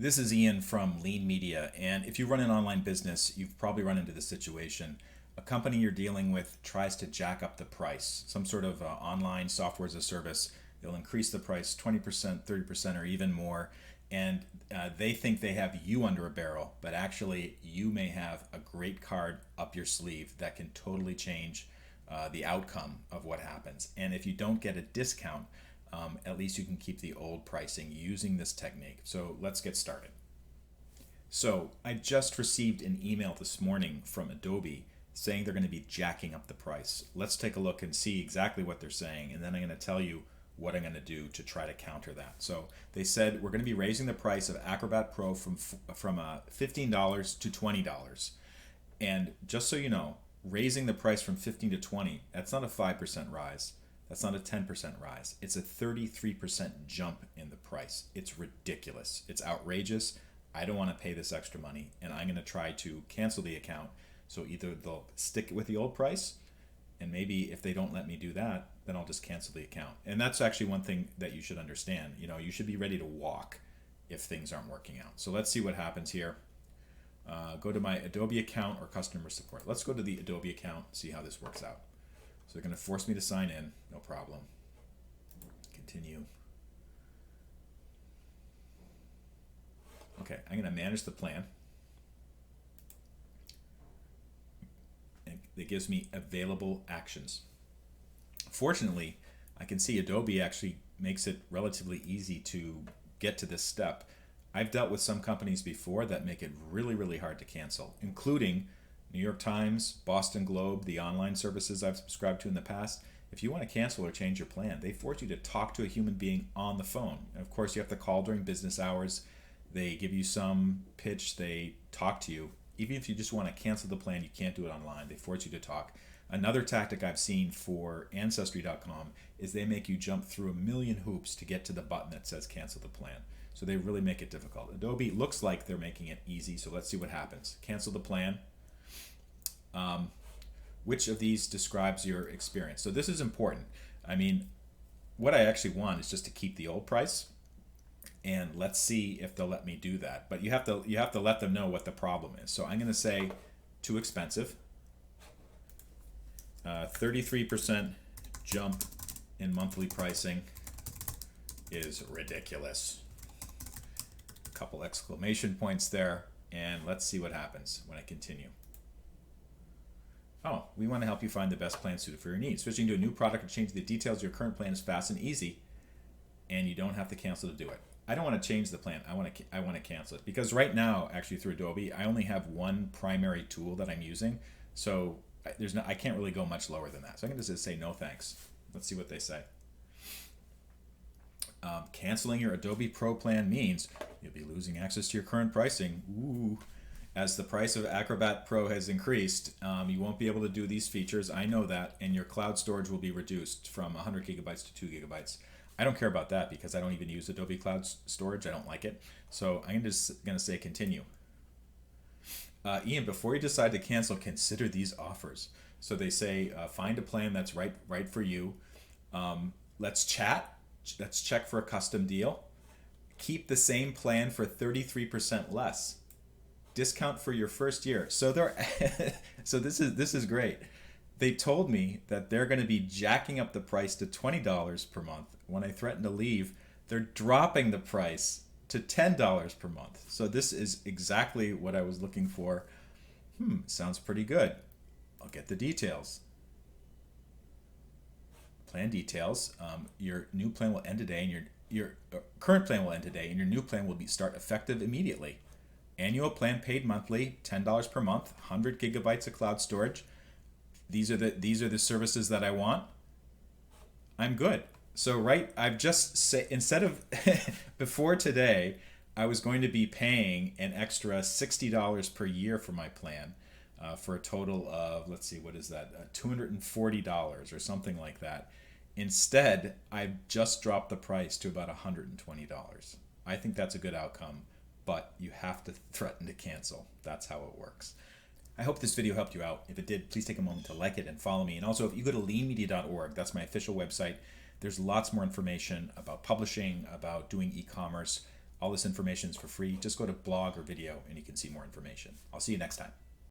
This is Ian from Lean Media, and if you run an online business, you've probably run into this situation. A company you're dealing with tries to jack up the price, some sort of online software as a service. They'll increase the price 20%, 30%, or even more, and they think they have you under a barrel, but actually, you may have a great card up your sleeve that can totally change the outcome of what happens. And if you don't get a discount, at least you can keep the old pricing using this technique. So let's get started. So I just received an email this morning from Adobe saying they're going to be jacking up the price. Let's take a look and see exactly what they're saying, and then I'm going to tell you what I'm going to do to try to counter that. So they said we're going to be raising the price of Acrobat Pro from $15 to $20. And just so you know, raising the price from 15 to 20, that's not a 5% rise. That's not a 10% rise. It's a 33% jump in the price. It's ridiculous. It's outrageous. I don't want to pay this extra money, and I'm going to try to cancel the account. So either they'll stick with the old price, and maybe if they don't let me do that, then I'll just cancel the account. And that's actually one thing that you should understand. You know, you should be ready to walk if things aren't working out. So let's see what happens here. Go to my Adobe account or customer support. Let's go to the Adobe account, see how this works out. So they're going to force me to sign in, no problem. Continue. Okay, I'm going to manage the plan. And it gives me available actions. Fortunately, I can see Adobe actually makes it relatively easy to get to this step. I've dealt with some companies before that make it really, really hard to cancel, including New York Times, Boston Globe, the online services I've subscribed to in the past. If you want to cancel or change your plan, they force you to talk to a human being on the phone. And of course, you have to call during business hours. They give you some pitch. They talk to you. Even if you just want to cancel the plan, you can't do it online. They force you to talk. Another tactic I've seen for Ancestry.com is they make you jump through a million hoops to get to the button that says cancel the plan. So they really make it difficult. Adobe looks like they're making it easy, so let's see what happens. Cancel the plan. Which of these describes your experience? So this is important. I mean, what I actually want is just to keep the old price, and let's see if they'll let me do that. But you have to let them know what the problem is. So I'm going to say too expensive. 33% jump in monthly pricing is ridiculous. A couple exclamation points there, and let's see what happens when I continue. Oh, we want to help you find the best plan suited for your needs. Switching to a new product and changing the details of your current plan is fast and easy, and you don't have to cancel to do it. I don't want to change the plan. I want to cancel it because right now, actually through Adobe, I only have one primary tool that I'm using, so I can't really go much lower than that. So I can just say no thanks. Let's see what they say. Canceling your Adobe Pro plan means you'll be losing access to your current pricing. Ooh. As the price of Acrobat Pro has increased, you won't be able to do these features. I know that, and your cloud storage will be reduced from 100 gigabytes to 2 gigabytes. I don't care about that because I don't even use Adobe Cloud Storage. I don't like it. So I'm just going to say continue. Ian, before you decide to cancel, consider these offers. So they say find a plan that's right for you. Let's chat. Let's check for a custom deal. Keep the same plan for 33% less. Discount for your first year. So so this is great. They told me that they're going to be jacking up the price to $20 per month. When I threatened to leave, they're dropping the price to $10 per month. So this is exactly what I was looking for. Sounds pretty good. I'll get the details. Plan details. Your new plan will end today, and your current plan will end today, and your new plan will start effective immediately. Annual plan paid monthly, $10 per month, 100 gigabytes of cloud storage. These are the services that I want. I'm good. So I've just say instead of before today, I was going to be paying an extra $60 per year for my plan, for a total of, let's see, what is that, $240 or something like that. Instead, I've just dropped the price to about $120. I think that's a good outcome, but you have to threaten to cancel. That's how it works. I hope this video helped you out. If it did, please take a moment to like it and follow me. And also, if you go to leanmedia.org, that's my official website, there's lots more information about publishing, about doing e-commerce. All this information is for free. Just go to blog or video and you can see more information. I'll see you next time.